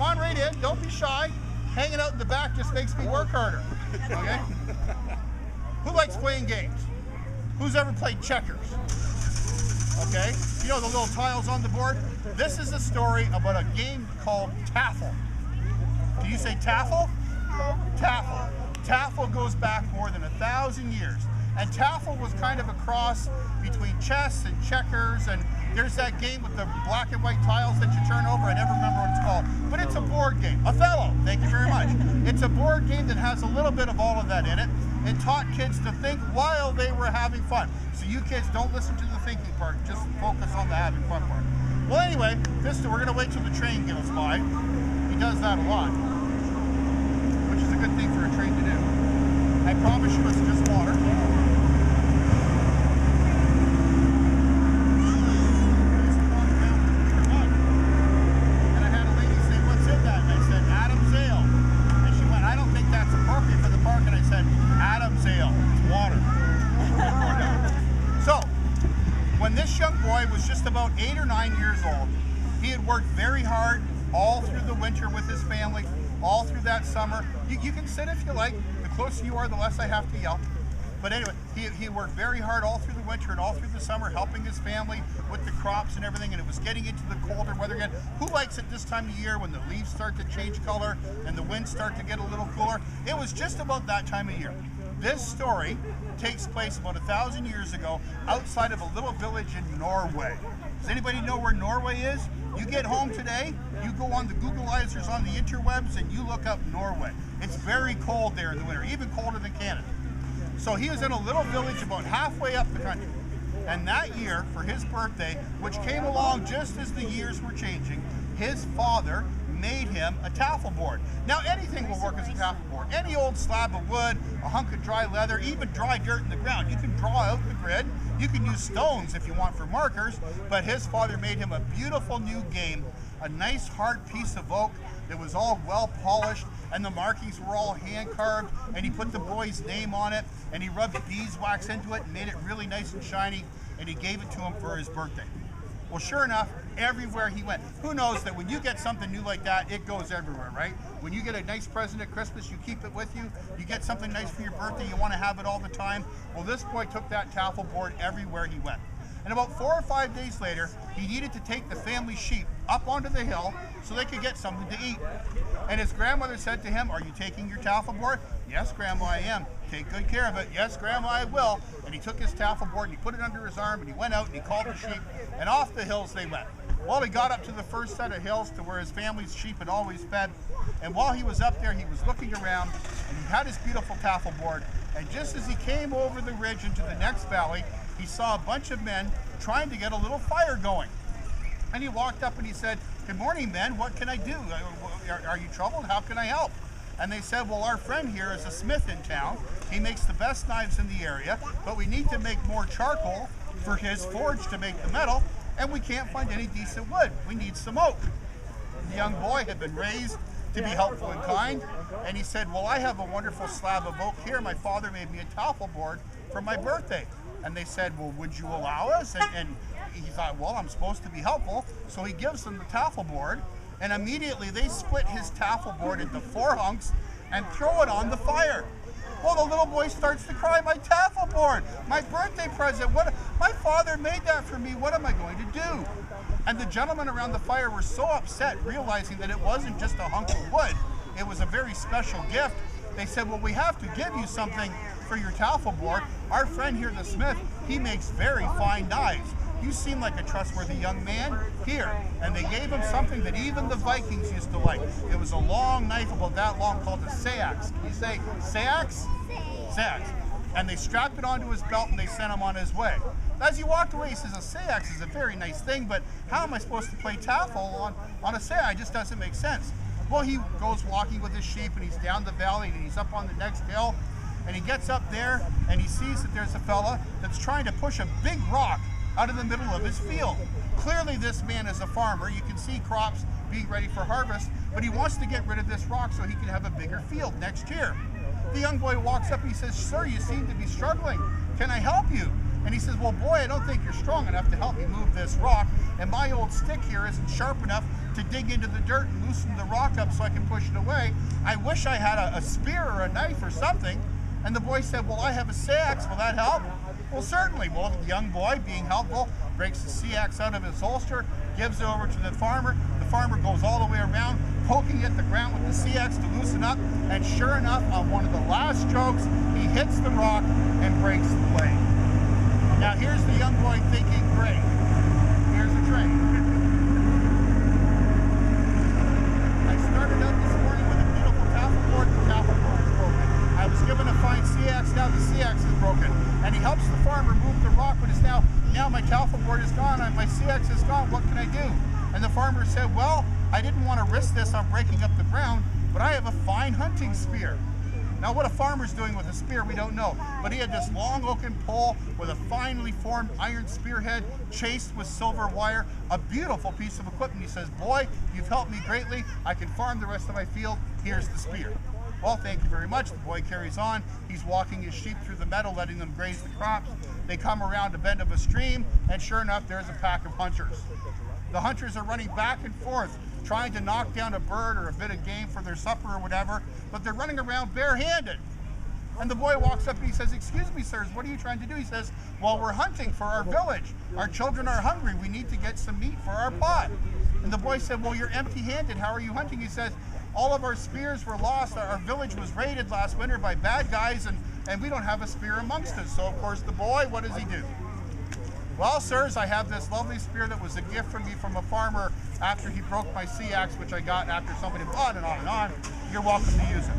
Come on right in. Don't be shy. Hanging out in the back just makes me work harder. Okay? Who likes playing games? Who's ever played checkers? Okay? You know the little tiles on the board? This is a story about a game called Taffel. Do you say Taffel? Taffel. Taffel goes back more than 1,000 years. And Taffel was kind of a cross between chess and checkers, and there's that game with the black and white tiles that you turn over. I never remember what it's called, but it's a board game. Othello, thank you very much. It's a board game that has a little bit of all of that in it. It taught kids to think while they were having fun. So you kids don't listen to the thinking part, just focus on the having fun part. Well anyway, we're gonna wait till the train goes by. He does that a lot, which is a good thing for a train to do. I promise you it's just water. Was just about 8 or 9 years old. He had worked very hard all through the winter with his family, all through that summer. You can sit if you like. The closer you are, the less I have to yell. But anyway, he worked very hard all through the winter and all through the summer, helping his family with the crops and everything, and it was getting into the colder weather again. Who likes it this time of year when the leaves start to change color and the winds start to get a little cooler? It was just about that time of year. This story takes place about 1,000 years ago outside of a little village in Norway. Does anybody know where Norway is? You get home today, you go on the Googleizers on the interwebs and you look up Norway. It's very cold there in the winter, even colder than Canada. So he was in a little village about halfway up the country. And that year, for his birthday, which came along just as the years were changing, his father made him a taffel board. Now anything will work as a taffel board. Any old slab of wood, a hunk of dry leather, even dry dirt in the ground. You can draw out the grid. You can use stones if you want for markers, but his father made him a beautiful new game, a nice hard piece of oak that was all well polished, and the markings were all hand carved, and he put the boy's name on it, and he rubbed beeswax into it and made it really nice and shiny, and he gave it to him for his birthday. Well, sure enough, everywhere he went. Who knows that when you get something new like that, it goes everywhere, right? When you get a nice present at Christmas, you keep it with you. You get something nice for your birthday, you want to have it all the time. Well, this boy took that taffel board everywhere he went. And about 4 or 5 days later, he needed to take the family sheep up onto the hill so they could get something to eat. And his grandmother said to him, "Are you taking your taffel board?" "Yes, Grandma, I am." "Take good care of it." "Yes, Grandma, I will." And he took his taffel board and he put it under his arm and he went out and he called the sheep and off the hills they went. Well, he got up to the first set of hills to where his family's sheep had always fed. And while he was up there, he was looking around and he had his beautiful taffel board. And just as he came over the ridge into the next valley, he saw a bunch of men trying to get a little fire going. And he walked up and he said, "Good morning, men. What can I do? Are you troubled? How can I help?" And they said, "Well, our friend here is a smith in town. He makes the best knives in the area, but we need to make more charcoal for his forge to make the metal, and we can't find any decent wood. We need some oak." The young boy had been raised to be helpful and kind, and he said, "Well, I have a wonderful slab of oak here. My father made me a taffel board for my birthday." And they said, "Well, would you allow us?" And he thought, well, I'm supposed to be helpful. So he gives them the taffel board, and immediately they split his taffel board into 4 hunks and throw it on the fire. Well, the little boy starts to cry, "My taffel board, my birthday present. My father made that for me. What am I going to do?" And the gentlemen around the fire were so upset, realizing that it wasn't just a hunk of wood. It was a very special gift. They said, "Well, we have to give you something for your taffel board. Our friend here, the smith, he makes very fine knives. You seem like a trustworthy young man. Here." And they gave him something that even the Vikings used to like. It was a long knife about that long called a seax. Can you say seax? Seax. And they strapped it onto his belt and they sent him on his way. As he walked away, he says, "A seax is a very nice thing, but how am I supposed to play taffel on a seax? It just doesn't make sense." Well, he goes walking with his sheep and he's down the valley and he's up on the next hill. And he gets up there and he sees that there's a fella that's trying to push a big rock out of the middle of his field. Clearly this man is a farmer. You can see crops being ready for harvest, but he wants to get rid of this rock so he can have a bigger field next year. The young boy walks up and he says, "Sir, you seem to be struggling. Can I help you?" And he says, "Well, boy, I don't think you're strong enough to help me move this rock, and my old stick here isn't sharp enough to dig into the dirt and loosen the rock up so I can push it away. I wish I had a spear or a knife or something. And the boy said, well, I have a sea axe, will that help? Well, certainly. Well, the young boy, being helpful, breaks the sea axe out of his holster, gives it over to the farmer. The farmer goes all the way around, poking at the ground with the sea axe to loosen up, and sure enough, on one of the last strokes, he hits the rock and breaks the blade. Now here's the young boy thinking, great, here's a train. I started out this morning with a beautiful Talf Board. The Talf Board is broken. I was given a fine sea axe, now the sea axe is broken. And he helps the farmer move the rock, but it's now my Talf Board is gone, and my sea axe is gone, what can I do? And the farmer said, well, I didn't want to risk this on breaking up the ground, but I have a fine hunting spear. Now what a farmer's doing with a spear, we don't know. But he had this long oaken pole with a finely formed iron spearhead chased with silver wire, a beautiful piece of equipment. He says, boy, you've helped me greatly. I can farm the rest of my field. Here's the spear. Well, thank you very much. The boy carries on. He's walking his sheep through the meadow, letting them graze the crops. They come around a bend of a stream, and sure enough, there's a pack of hunters. The hunters are running back and forth, trying to knock down a bird or a bit of game for their supper or whatever, but they're running around barehanded. And the boy walks up and he says, excuse me, sirs, what are you trying to do? He says, well, we're hunting for our village. Our children are hungry. We need to get some meat for our pot. And the boy said, well, you're empty-handed. How are you hunting? He says, all of our spears were lost. Our village was raided last winter by bad guys, and we don't have a spear amongst us. So, of course, the boy, what does he do? Well, sirs, I have this lovely spear that was a gift from me from a farmer after he broke my sea axe, which I got after somebody, on and on and on. You're welcome to use it.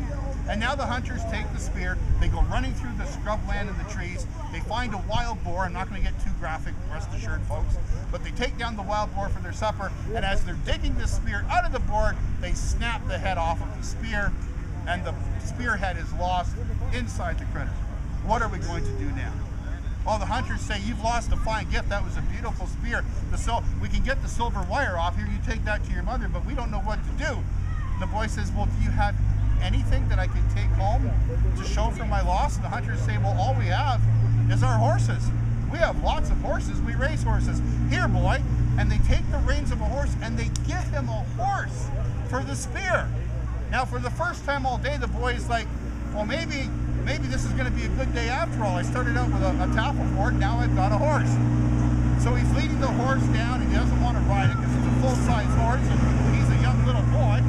And now the hunters take the spear, they go running through the scrubland and the trees, they find a wild boar. I'm not going to get too graphic, rest assured, folks, but they take down the wild boar for their supper, and as they're digging the spear out of the board, they snap the head off of the spear, and the spearhead is lost inside the critter. What are we going to do now? Well, the hunters say, you've lost a fine gift. That was a beautiful spear. We can get the silver wire off here. You take that to your mother, but we don't know what to do. And the boy says, well, do you have anything that I can take home to show for my loss? And the hunters say, well, all we have is our horses. We have lots of horses. We raise horses. Here, boy. And they take the reins of a horse and they give him a horse for the spear. Now, for the first time all day, the boy is like, well, maybe this is going to be a good day after all. I started out with a Talf Board, now I've got a horse. So he's leading the horse down, and he doesn't want to ride it because it's a full-size horse, and he's a young little boy.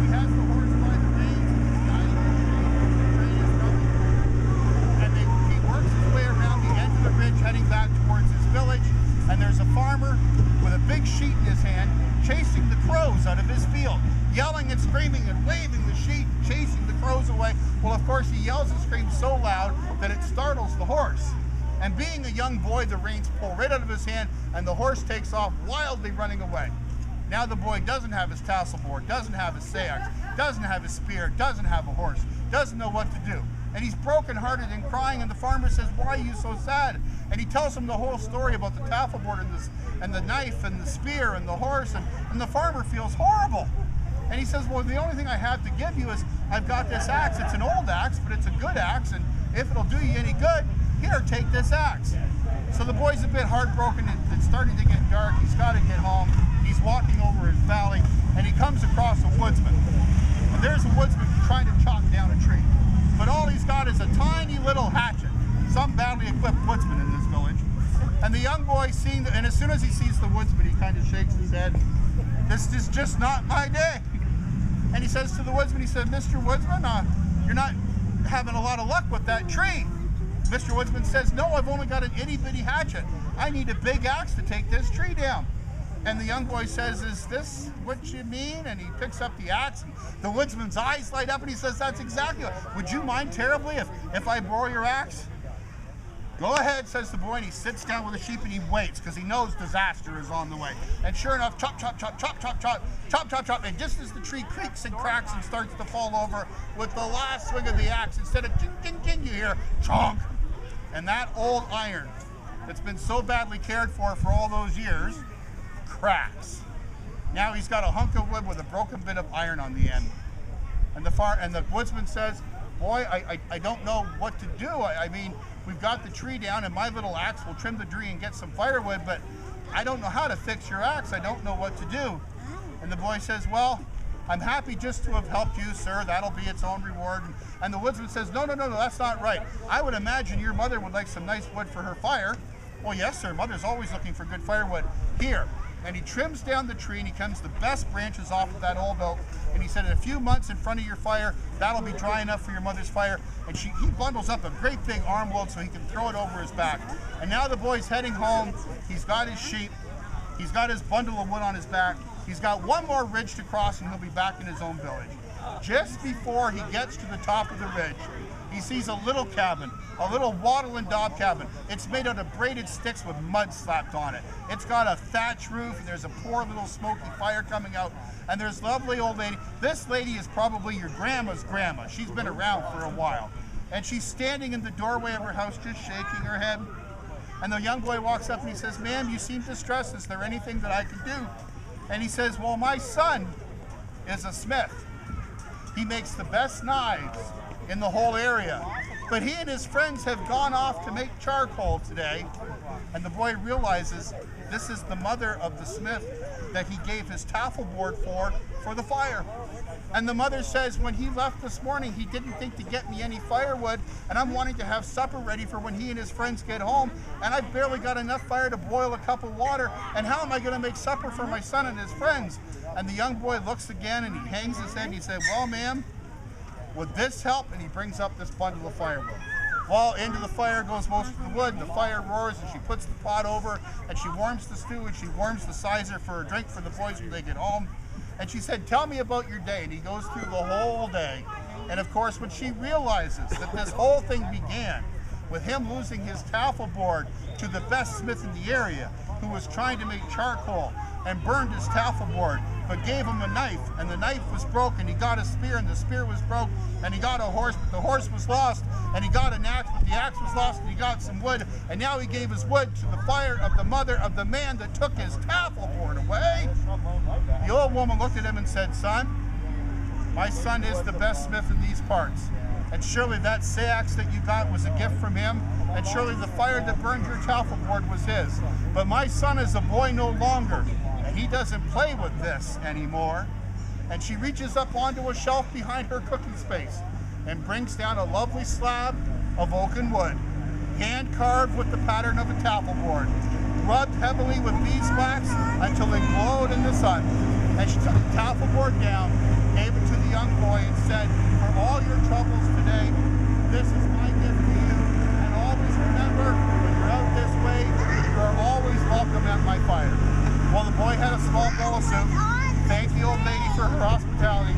He has the horse by the reins, and he's guiding the train is coming. And he works his way around the end of the ridge, heading back towards his village, and there's a farmer with a big sheet in his hand, chasing the crows out of his field, yelling and screaming and waving the sheet, chasing the crows away. Well, of course, he yells and screams so loud that it startles the horse. And being a young boy, the reins pull right out of his hand, and the horse takes off wildly running away. Now the boy doesn't have his Talf Board, doesn't have his sea axe, doesn't have his spear, doesn't have a horse, doesn't know what to do. And he's brokenhearted and crying, and the farmer says, why are you so sad? And he tells him the whole story about the Talf Board and the knife and the spear and the horse, and the farmer feels horrible. And he says, well, the only thing I have to give you is I've got this axe. It's an old axe, but it's a good axe, and if it'll do you any good, here, take this axe. So the boy's a bit heartbroken. It's starting to get dark. He's got to get home. He's walking over his valley, and he comes across a woodsman. And there's a woodsman trying to chop down a tree. But all he's got is a tiny little hatchet. Some badly equipped woodsman in this village. And the young boy and as soon as he sees the woodsman, he kind of shakes his head. This is just not my day. And he says to the woodsman, he said, Mr. Woodsman, you're not having a lot of luck with that tree. Mr. Woodsman says, no, I've only got an itty-bitty hatchet. I need a big axe to take this tree down. And the young boy says, is this what you mean? And he picks up the axe, and the woodsman's eyes light up, and he says, that's exactly what. Would you mind terribly if I borrow your axe? Go ahead, says the boy, and he sits down with the sheep and he waits because he knows disaster is on the way. And sure enough, chop, chop, chop, chop, chop, chop, chop, chop, chop, and just as the tree creaks and cracks and starts to fall over, with the last swing of the axe, instead of ting, ting, ting, you hear chonk. And that old iron that's been so badly cared for all those years cracks. Now he's got a hunk of wood with a broken bit of iron on the end. And the woodsman says, boy, I don't know what to do. I mean, we've got the tree down, and my little axe will trim the tree and get some firewood, but I don't know how to fix your axe. I don't know what to do. And the boy says, well, I'm happy just to have helped you, sir. That'll be its own reward. And the woodsman says, no, that's not right. I would imagine your mother would like some nice wood for her fire. Well, yes, sir. Mother's always looking for good firewood. Here. And he trims down the tree and he comes the best branches off of that old oak. And he said, in a few months in front of your fire, that'll be dry enough for your mother's fire. And he bundles up a great big arm load so he can throw it over his back. And now the boy's heading home. He's got his sheep. He's got his bundle of wood on his back. He's got one more ridge to cross and he'll be back in his own village. Just before he gets to the top of the ridge, he sees a little cabin, a little wattle and daub cabin. It's made out of braided sticks with mud slapped on it. It's got a thatch roof and there's a poor little smoky fire coming out. And there's a lovely old lady. This lady is probably your grandma's grandma. She's been around for a while. And she's standing in the doorway of her house just shaking her head. And the young boy walks up and he says, ma'am, you seem distressed. Is there anything that I can do? And he says, well, my son is a smith. He makes the best knives in the whole area. But he and his friends have gone off to make charcoal today. And the boy realizes this is the mother of the smith that he gave his taffel board for the fire. And the mother says, when he left this morning, he didn't think to get me any firewood, and I'm wanting to have supper ready for when he and his friends get home, and I've barely got enough fire to boil a cup of water, and how am I going to make supper for my son and his friends? And the young boy looks again, and he hangs his head, and he said, well, ma'am, would this help? And he brings up this bundle of firewood. Well, into the fire goes most of the wood, and the fire roars, and she puts the pot over, and she warms the stew, and she warms the sizer for a drink for the boys when they get home. And she said, tell me about your day. And he goes through the whole day. And of course, when she realizes that this whole thing began with him losing his taffel board to the best smith in the area, who was trying to make charcoal and burned his taffel board, but gave him a knife, and the knife was broken. He got a spear, and the spear was broke, and he got a horse, but the horse was lost, and he got an axe, but the axe was lost, and he got some wood, and now he gave his wood to the fire of the mother of the man that took his taffel board away. The old woman looked at him and said, son, my son is the best smith in these parts, and surely that axe that you got was a gift from him, and surely the fire that burned your taffel board was his. But my son is a boy no longer, and he doesn't play with this anymore. And she reaches up onto a shelf behind her cooking space and brings down a lovely slab of oaken wood, hand carved with the pattern of a taffel board, rubbed heavily with beeswax until it glowed in the sun. And she took the taffel board down, gave it to the young boy, and said, for all your troubles today, this is my gift to you. And always remember, when you're out this way, you are always welcome at my fire. Well, the boy had a small bowl of soup, thanked the old lady for her hospitality,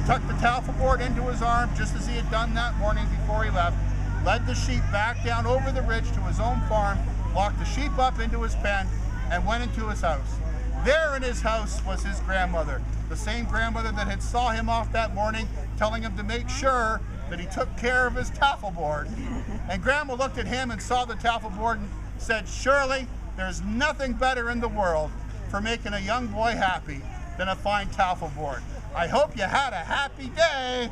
tucked the taffel board into his arm just as he had done that morning before he left, led the sheep back down over the ridge to his own farm, locked the sheep up into his pen, and went into his house. There in his house was his grandmother, the same grandmother that had saw him off that morning, telling him to make sure that he took care of his taffel board. And Grandma looked at him and saw the taffel board and said, surely there's nothing better in the world for making a young boy happy than a fine taffel board. I hope you had a happy day.